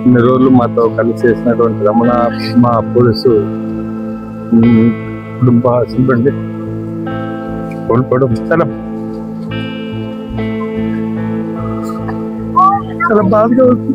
ఇన్ని రోజులు మాతో కలిసి చేసినటువంటి రమణ మా పోలీసు కుటుంబ సిబ్బంది కోల్పోవడం చాలా చాలా బాధగా ఉంది.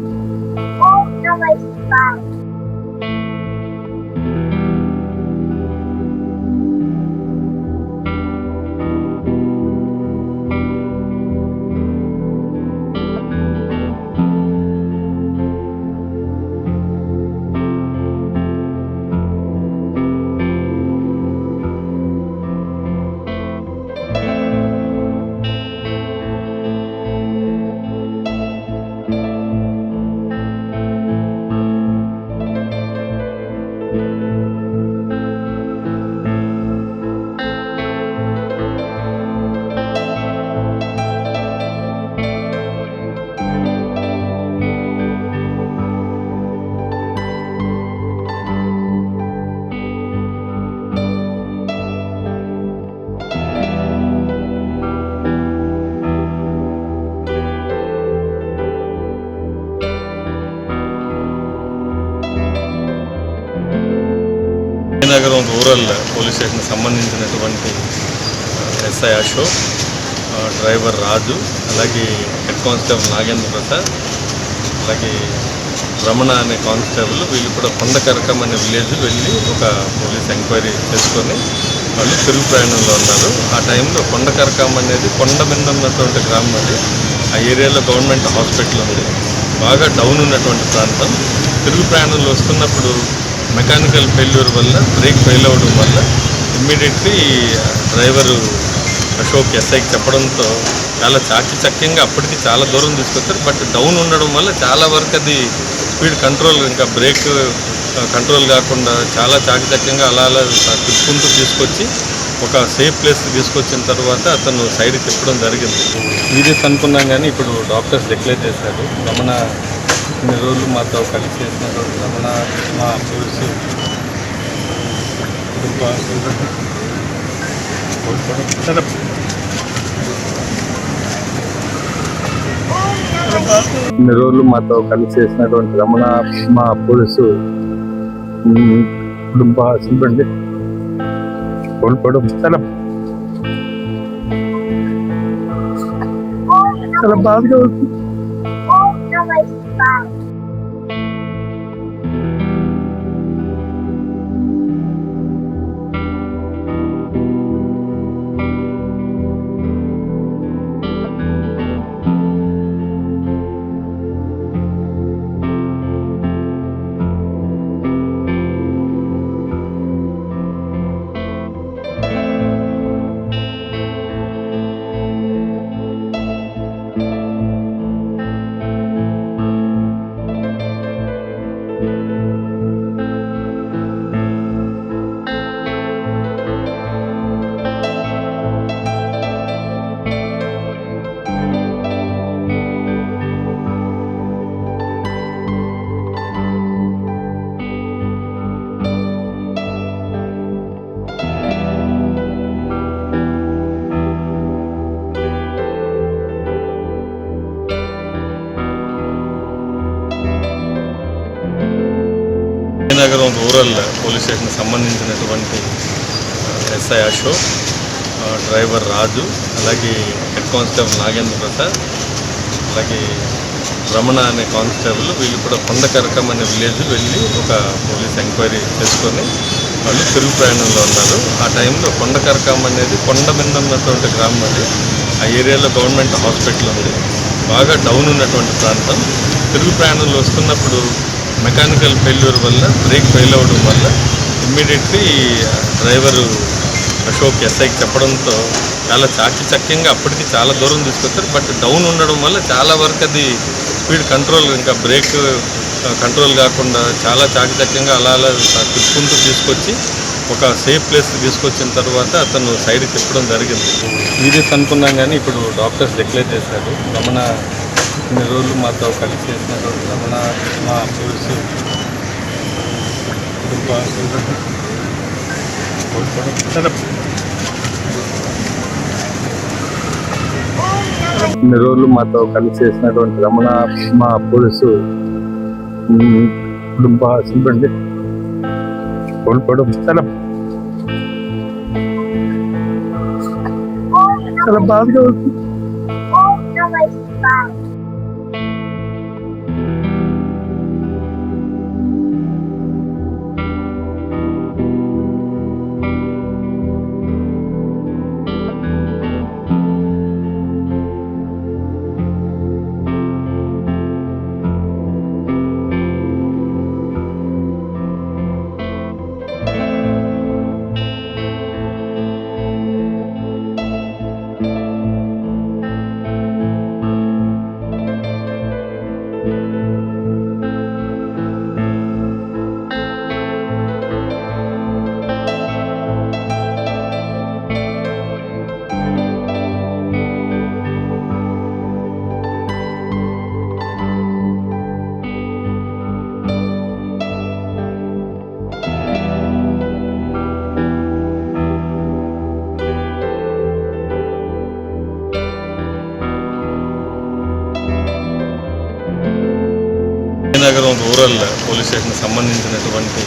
నగరం రూరల్ పోలీస్ స్టేషన్కి సంబంధించినటువంటి ఎస్ఐ అశోక్, డ్రైవర్ రాజు, అలాగే హెడ్ కానిస్టేబుల్ నాగేంద్ర ప్రసాద్, అలాగే రమణ అనే కానిస్టేబుల్ వీళ్ళు కూడా కొండకరకం అనే విలేజ్ వెళ్ళి ఒక పోలీస్ ఎంక్వైరీ చేసుకొని వాళ్ళు తిరుగు ప్రయాణంలో ఉన్నారు. ఆ టైంలో కొండకరకం అనేది కొండ మీద ఉన్నటువంటి గ్రామం. అది ఆ ఏరియాలో గవర్నమెంట్ హాస్పిటల్ ఉంది, బాగా డౌన్ ఉన్నటువంటి ప్రాంతం. తిరుగు ప్రయాణంలో వస్తున్నప్పుడు మెకానికల్ ఫెయిల్యూర్ వల్ల బ్రేక్ ఫెయిల్ అవ్వడం వల్ల ఇమ్మీడియట్లీ డ్రైవరు అశోక్ ఎస్ఐకి చెప్పడంతో చాలా చాకచక్యంగా అప్పటికి చాలా దూరం తీసుకొచ్చారు. బట్ డౌన్ ఉండడం వల్ల చాలా వరకు అది స్పీడ్ కంట్రోల్, ఇంకా బ్రేక్ కంట్రోల్ కాకుండా చాలా చాకచక్యంగా అలా అలా తిప్పుకుంటూ తీసుకొచ్చి ఒక సేఫ్ ప్లేస్కి తీసుకొచ్చిన తర్వాత అతను సైడ్ తిప్పడం జరిగింది. సీరియస్ అనుకున్నాం కానీ ఇప్పుడు డాక్టర్స్ డిక్లేర్ చేశారు. రమణ ఇన్ని రోజులు మాతో కలిసి చేసినటువంటి రమణ మా పోలీసు కుటుంబ సిబ్బంది కోల్పోవడం చాలా ఇన్ని రోజులు మాతో కలిసి చేసినటువంటి రమణ మా పోలీసు కుటుంబ సిబ్బంది కోల్పోవడం చాలా చాలా బాధగా ఉంది. నగరం రూరల్ పోలీస్ స్టేషన్కి సంబంధించినటువంటి ఎస్ఐ అశోక్, డ్రైవర్ రాజు, అలాగే హెడ్ కానిస్టేబుల్ నాగేంద్ర ప్రసాద్, అలాగే రమణ అనే కానిస్టేబుల్ వీళ్ళు కూడా కొండకరకం అనే విలేజ్ వెళ్ళి ఒక పోలీస్ ఎంక్వైరీ చేసుకొని వాళ్ళు తిరుగు ప్రయాణంలో ఉన్నారు. ఆ టైంలో కొండకరకం అనేది కొండ మీద ఉన్నటువంటి గ్రామం. అది ఆ ఏరియాలో గవర్నమెంట్ హాస్పిటల్ ఉంది, బాగా డౌన్ ఉన్నటువంటి ప్రాంతం. తిరుగు ప్రయాణంలో వస్తున్నప్పుడు మెకానికల్ ఫెయిల్యూర్ వల్ల బ్రేక్ ఫెయిల్ అవ్వడం వల్ల ఇమ్మీడియట్లీ డ్రైవరు అశోక్ ఎస్ఐకి చెప్పడంతో చాలా చాకచక్యంగా అప్పటికి చాలా దూరం తీసుకొచ్చారు. బట్ డౌన్ ఉండడం వల్ల చాలా వరకు అది స్పీడ్ కంట్రోల్, ఇంకా బ్రేక్ కంట్రోల్ కాకుండా చాలా చాకచక్యంగా అలా అలా తిప్పుకుంటూ తీసుకొచ్చి ఒక సేఫ్ ప్లేస్కి తీసుకొచ్చిన తర్వాత అతను సైడ్ తిప్పడం జరిగింది. సీరియస్ అనుకున్నాం కానీ ఇప్పుడు డాక్టర్స్ డిక్లేర్ చేశారు. రమణ ఇన్ని రోజులు మాతో కలిసి చేసినటువంటి రమణ మా పోలీసు కుటుంబ సిబ్బంది కోల్పోవడం చాలా ఇన్ని రోజులు మాతో కలిసి చేసినటువంటి రమణ మా పోలీసు కుటుంబ సిబ్బంది కోల్పోవడం చాలా చాలా బాధగా ఉంది. విజయనగరం రూరల్ పోలీస్ స్టేషన్ సంబంధించినటువంటి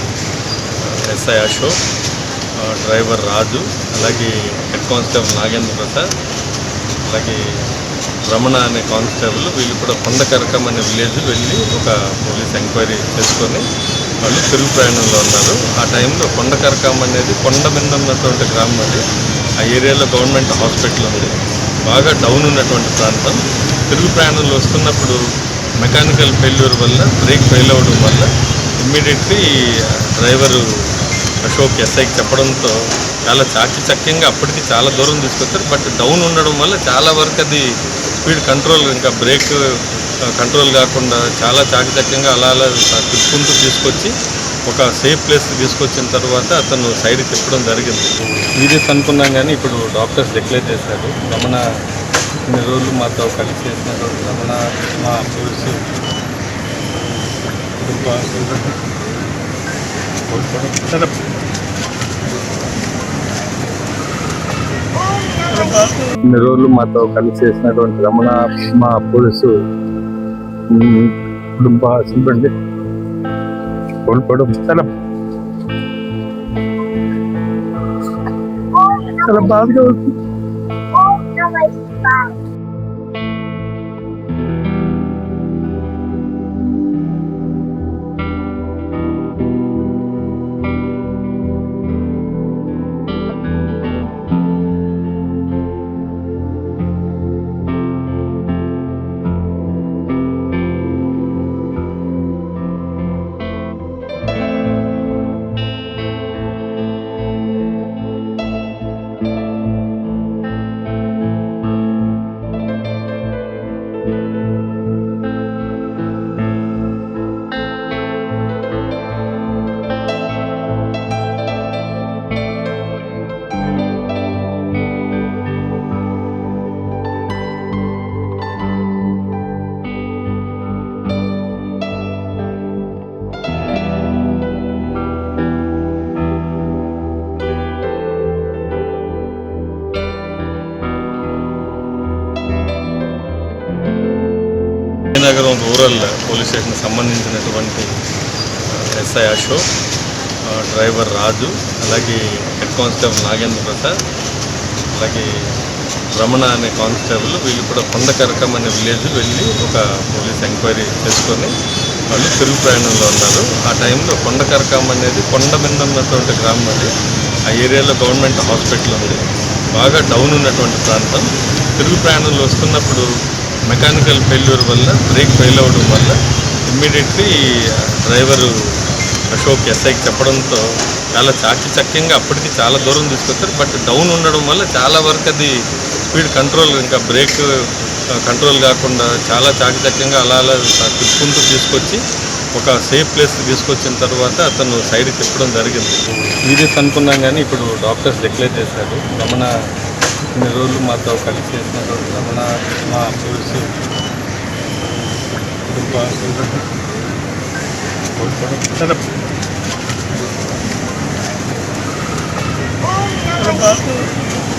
ఎస్ఐ అశోక్, డ్రైవర్ రాజు, అలాగే హెడ్ కానిస్టేబుల్ నాగేంద్ర ప్రసాద్, అలాగే రమణ అనే కానిస్టేబుల్, వీళ్ళు కూడా కొండకరకం అనే విలేజ్ వెళ్ళి ఒక పోలీస్ ఎంక్వైరీ చేసుకొని వాళ్ళు తిరుగు ప్రయాణంలో ఉన్నారు. ఆ టైంలో కొండకరకం అనేది కొండ మీద ఉన్నటువంటి గ్రామం. అది ఆ ఏరియాలో గవర్నమెంట్ హాస్పిటల్ ఉంది, బాగా డౌన్ ఉన్నటువంటి ప్రాంతం. తిరుగు ప్రయాణంలో వస్తున్నప్పుడు మెకానికల్ ఫెయిల్యూర్ వల్ల బ్రేక్ ఫెయిల్ అవ్వడం వల్ల ఇమ్మీడియట్లీ డ్రైవరు అశోక్ ఎస్ఐకి చెప్పడంతో చాలా చాకచక్యంగా అప్పటికి చాలా దూరం తీసుకొచ్చారు. బట్ డౌన్ ఉండడం వల్ల చాలా వరకు అది స్పీడ్ కంట్రోల్, ఇంకా బ్రేక్ కంట్రోల్ కాకుండా చాలా చాకచక్యంగా అలా అలా తిప్పుకుంటూ తీసుకొచ్చి ఒక సేఫ్ ప్లేస్కి తీసుకొచ్చిన తర్వాత అతను సైడ్కి తిప్పడం జరిగింది. సీరియస్ అనుకున్నాం కానీ ఇప్పుడు డాక్టర్స్ డిక్లేర్ చేశారు. రమణ ఇన్ని రోజులు మాతో కలిసి చేసినటువంటి రమణ మా పోలీసు కుటుంబ సిబ్బంది కోల్పోవడం చాలా ఇన్ని రోజులు మాతో కలిసి చేసినటువంటి రమణ మా పోలీసు కుటుంబ సిబ్బంది కోల్పోవడం చాలా చాలా బాధగా ఉంది. విజయనగరం రూరల్ పోలీస్ స్టేషన్ సంబంధించినటువంటి ఎస్ఐ అశోక్, డ్రైవర్ రాజు, అలాగే హెడ్ కానిస్టేబుల్ నాగేంద్ర ప్రసాద్, అలాగే రమణ అనే కానిస్టేబుల్, వీళ్ళు కూడా కొండకరకం అనే విలేజ్ వెళ్ళి ఒక పోలీస్ ఎంక్వైరీ చేసుకొని వాళ్ళు తిరుగు ప్రయాణంలో ఉన్నారు. ఆ టైంలో కొండకరకం అనేది కొండ మీద ఉన్నటువంటి గ్రామం. అది ఆ ఏరియాలో గవర్నమెంట్ హాస్పిటల్ ఉంది, బాగా డౌన్ ఉన్నటువంటి ప్రాంతం. తిరుగు ప్రయాణంలో వస్తున్నప్పుడు మెకానికల్ ఫెయిల్యూర్ వల్ల బ్రేక్ ఫెయిల్ అవ్వడం వల్ల ఇమ్మీడియట్లీ డ్రైవరు అశోక్ ఎస్ఐకి చెప్పడంతో చాలా చాకచక్యంగా అప్పటికి చాలా దూరం తీసుకొచ్చారు. బట్ డౌన్ ఉండడం వల్ల చాలా వరకు అది స్పీడ్ కంట్రోల్, ఇంకా బ్రేక్ కంట్రోల్ కాకుండా చాలా చాకచక్యంగా అలా అలా తిప్పుకుంటూ తీసుకొచ్చి ఒక సేఫ్ ప్లేస్కి తీసుకొచ్చిన తర్వాత అతను సైడ్కి తిప్పడం జరిగింది. సీరియస్ అనుకున్నాం కానీ ఇప్పుడు డాక్టర్స్ డిక్లేర్ చేశారు. రమణ ఇన్ని రోజులు మాతో కలిసి చేసినటువంటి రమణ మా పోలీసు కుటుంబ సిబ్బంది కోల్పోవడం చాలా బాధ.